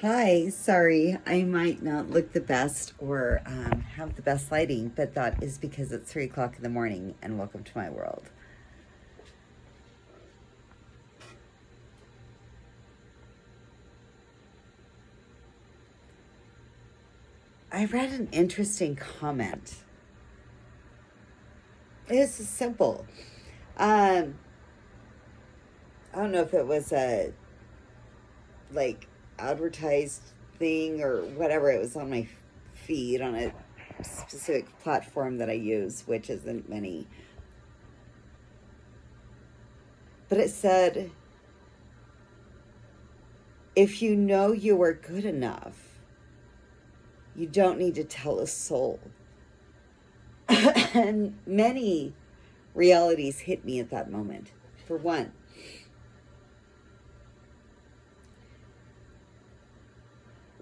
Hi, sorry, I might not look the best or have the best lighting, but that is because it's 3 o'clock in the morning, and welcome to my world. I read an interesting comment. It's simple. Um, I don't know if it was a like advertised thing or whatever. It was on my feed on a specific platform that I use, which isn't many. But it said, if you know you are good enough, you don't need to tell a soul. And many realities hit me at that moment. For one,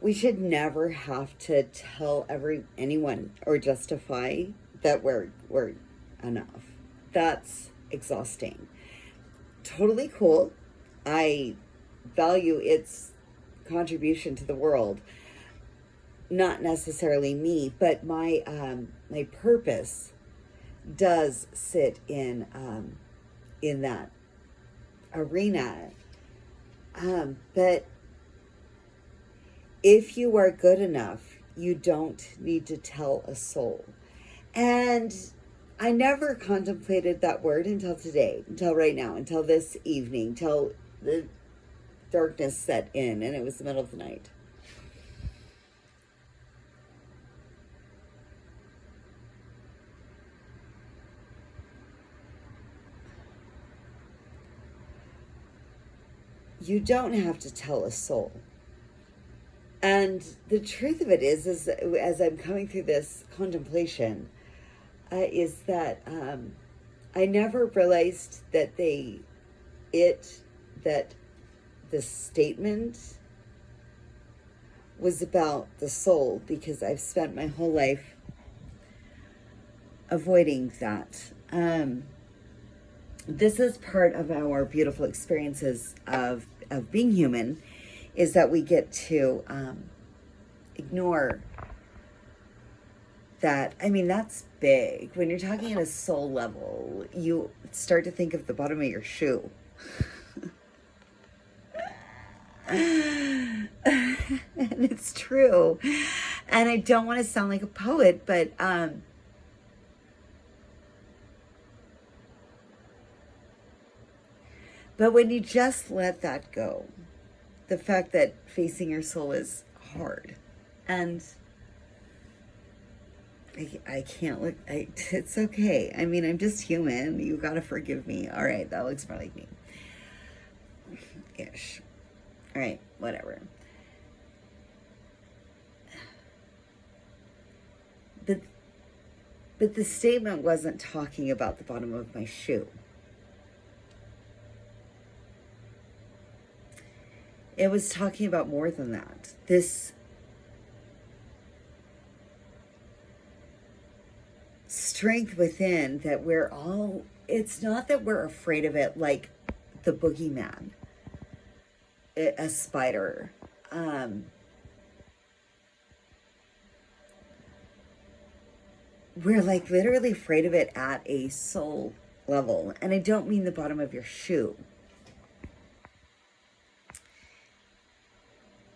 we should never have to tell anyone or justify that we're enough. That's exhausting. Totally cool. I value its contribution to the world. Not necessarily me, but my purpose does sit in that arena. But if you are good enough, you don't need to tell a soul. And I never contemplated that word until today, until right now, until this evening, till the darkness set in and it was the middle of the night. You don't have to tell a soul. And the truth of it is as I'm coming through this contemplation, is that I never realized that that the statement was about the soul, because I've spent my whole life avoiding that. This is part of our beautiful experiences of being human, is that we get to ignore that. I mean, that's big. When you're talking at a soul level, you start to think of the bottom of your shoe. And it's true. And I don't want to sound like a poet, but when you just let that go, the fact that facing your soul is hard, and I can't look, it's okay. I mean, I'm just human. You gotta forgive me. All right, that looks more like me. Ish. All right, whatever. But the statement wasn't talking about the bottom of my shoe. It was talking about more than that. This strength within that it's not that we're afraid of it like the boogeyman, a spider. We're like literally afraid of it at a soul level. And I don't mean the bottom of your shoe,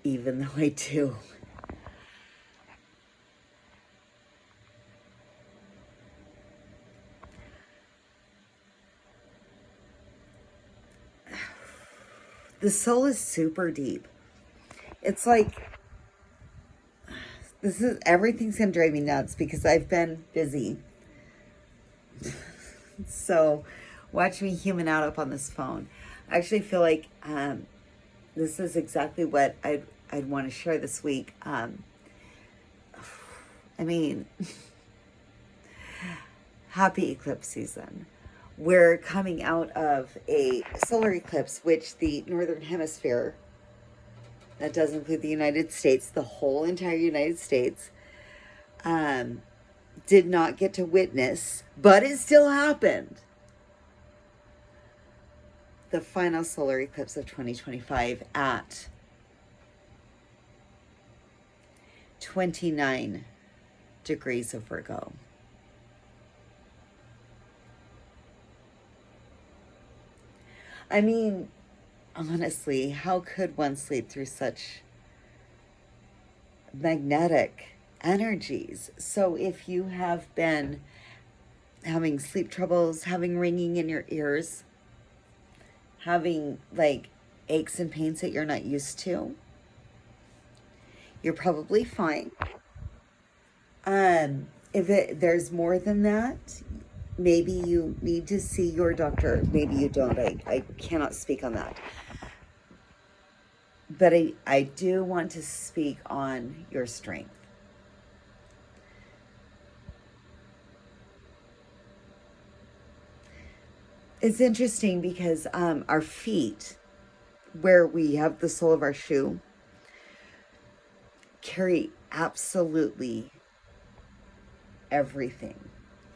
even though I do. The soul is super deep. It's like, everything's gonna drive me nuts because I've been busy. So watch me human out up on this phone. I actually feel like this is exactly what I'd want to share this week. I mean, happy eclipse season. We're coming out of a solar eclipse, which the Northern Hemisphere, that does include the United States, the whole entire United States, did not get to witness, but it still happened. The final solar eclipse of 2025 at 29 degrees of Virgo. I mean, honestly, how could one sleep through such magnetic energies? So if you have been having sleep troubles, having ringing in your ears, having like aches and pains that you're not used to, you're probably fine. If there's more than that, maybe you need to see your doctor. Maybe you don't. I cannot speak on that. But I do want to speak on your strength. It's interesting because our feet, where we have the sole of our shoe, carry absolutely everything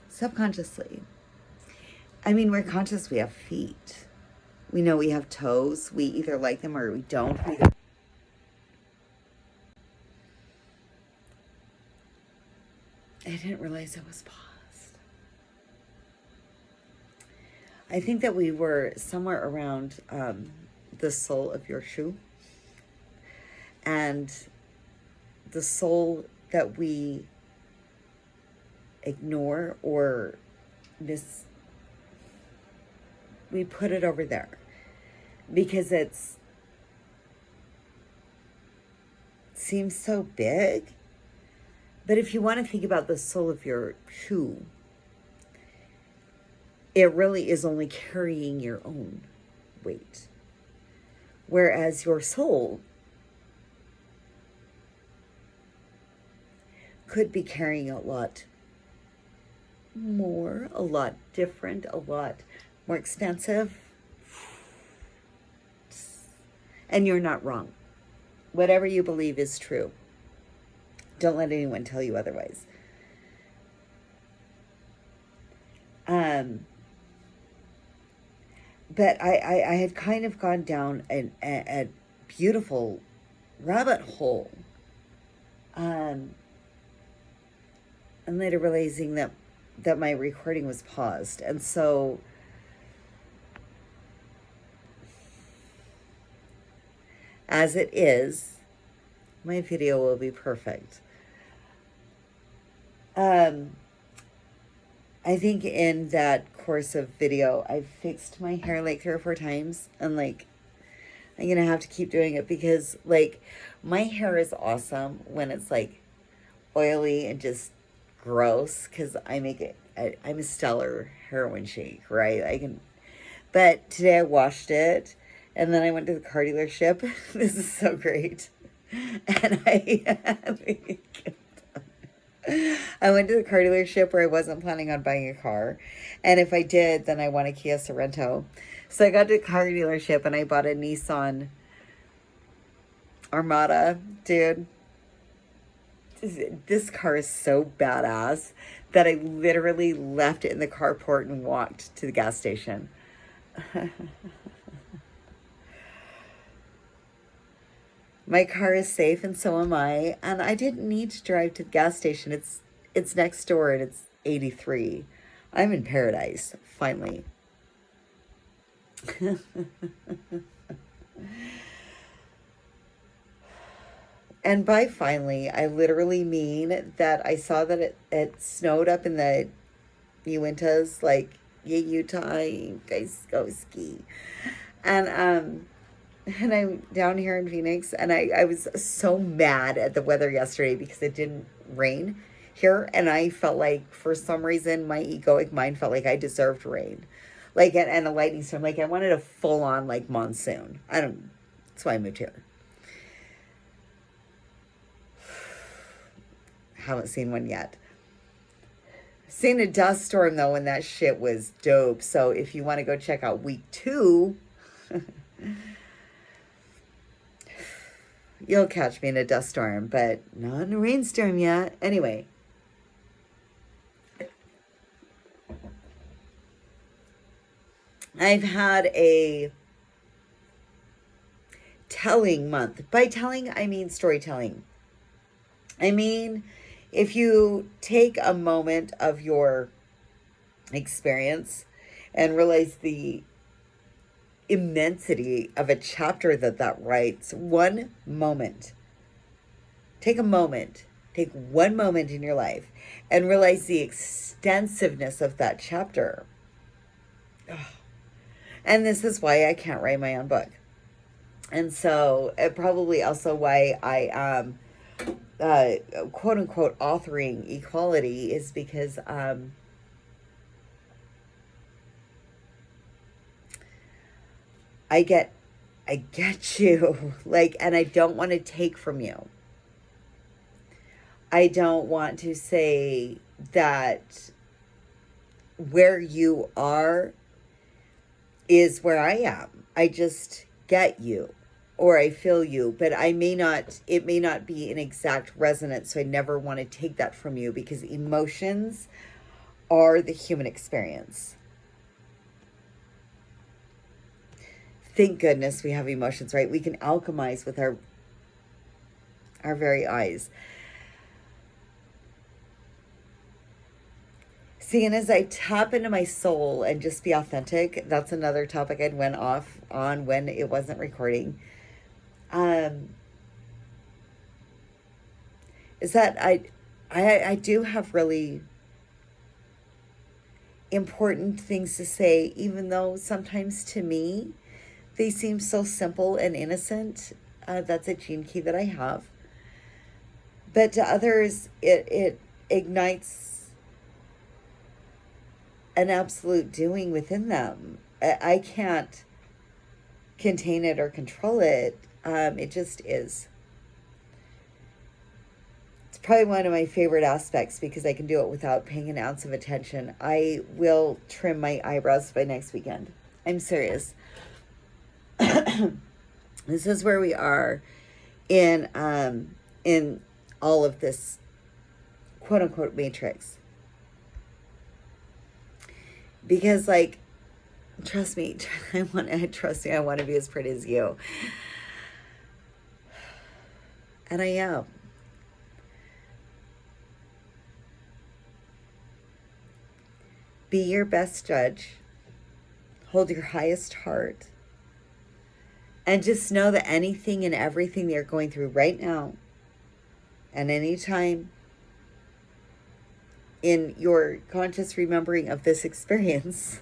subconsciously. I mean, we're conscious we have feet. We know we have toes. We either like them or we don't. I didn't realize it was paused. I think that we were somewhere around the sole of your shoe. And the sole that we ignore or we put it over there because seems so big. But if you want to think about the sole of your shoe, it really is only carrying your own weight. Whereas your soul could be carrying a lot more, a lot different, a lot more expensive. And you're not wrong. Whatever you believe is true. Don't let anyone tell you otherwise. But I had kind of gone down a beautiful rabbit hole. And later realizing that my recording was paused. And so as it is, my video will be perfect. I think in that course of video, I fixed my hair like 3 or 4 times, and like, I'm gonna have to keep doing it because like, my hair is awesome when it's like oily and just gross, because I make it, I'm a stellar heroin shake, right? But today I washed it, and then I went to the car dealership. This is so great. And I went to the car dealership where I wasn't planning on buying a car. And if I did, then I want a Kia Sorento. So I got to the car dealership and I bought a Nissan Armada. Dude, this car is so badass that I literally left it in the carport and walked to the gas station. My car is safe and so am I, and I didn't need to drive to the gas station. It's next door and it's 83. I'm in paradise, finally. And by finally, I literally mean that I saw that it snowed up in the Uintas, like, yeah, Utah, you guys go ski. And I'm down here in Phoenix, and I was so mad at the weather yesterday because it didn't rain here, and I felt like, for some reason, my egoic mind felt like I deserved rain. Like, and a lightning storm. Like, I wanted a full-on, like, monsoon. That's why I moved here. Haven't seen one yet. Seen a dust storm, though, and that shit was dope. So if you want to go check out week 2... you'll catch me in a dust storm, but not in a rainstorm yet. Anyway. I've had a telling month. By telling, I mean storytelling. I mean, if you take a moment of your experience and realize the immensity of a chapter that writes, one moment, take a moment, take one moment in your life and realize the extensiveness of that chapter. And this is why I can't write my own book. And so probably also why I quote unquote authoring equality is because I get you, like, and I don't want to take from you. I don't want to say that where you are is where I am. I just get you, or I feel you, but it may not be an exact resonance. So I never want to take that from you, because emotions are the human experience. Thank goodness we have emotions, right? We can alchemize with our very eyes. See, and as I tap into my soul and just be authentic, that's another topic I'd went off on when it wasn't recording. Is that I do have really important things to say, even though sometimes to me they seem so simple and innocent. That's a gene key that I have. But to others, it ignites an absolute doing within them. I can't contain it or control it. It just is. It's probably one of my favorite aspects because I can do it without paying an ounce of attention. I will trim my eyebrows by next weekend. I'm serious. This is where we are in all of this quote unquote matrix. Because, like, trust me, I want to be as pretty as you. And I am. Be your best judge. Hold your highest heart. And just know that anything and everything that you're going through right now, and anytime in your conscious remembering of this experience,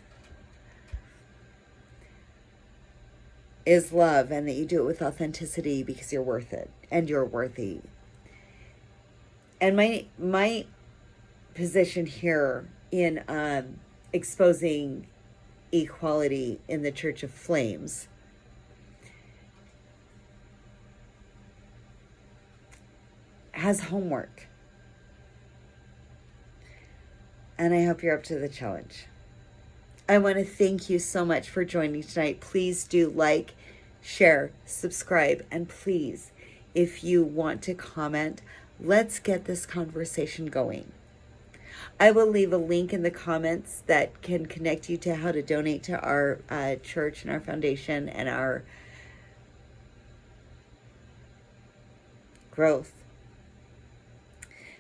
is love, and that you do it with authenticity because you're worth it and you're worthy. And my position here in exposing equality in the Church of Flames has homework. And I hope you're up to the challenge. I want to thank you so much for joining tonight. Please do like, share, subscribe, and please, if you want to comment, let's get this conversation going. I will leave a link in the comments that can connect you to how to donate to our church and our foundation and our growth.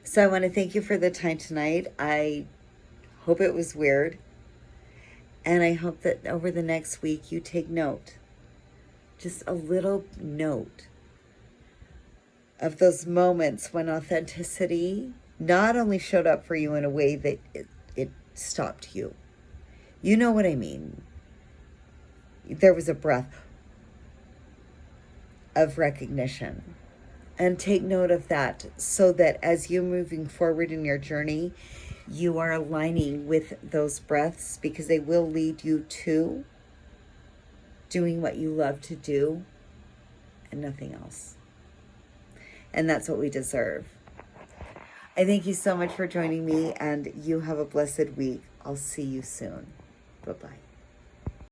So I want to thank you for the time tonight. I hope it was weird. And I hope that over the next week you take note, just a little note of those moments when authenticity not only showed up for you in a way that it stopped you. You know what I mean. There was a breath of recognition. And take note of that so that as you're moving forward in your journey, you are aligning with those breaths, because they will lead you to doing what you love to do and nothing else. And that's what we deserve. I thank you so much for joining me, and you have a blessed week. I'll see you soon. Bye-bye.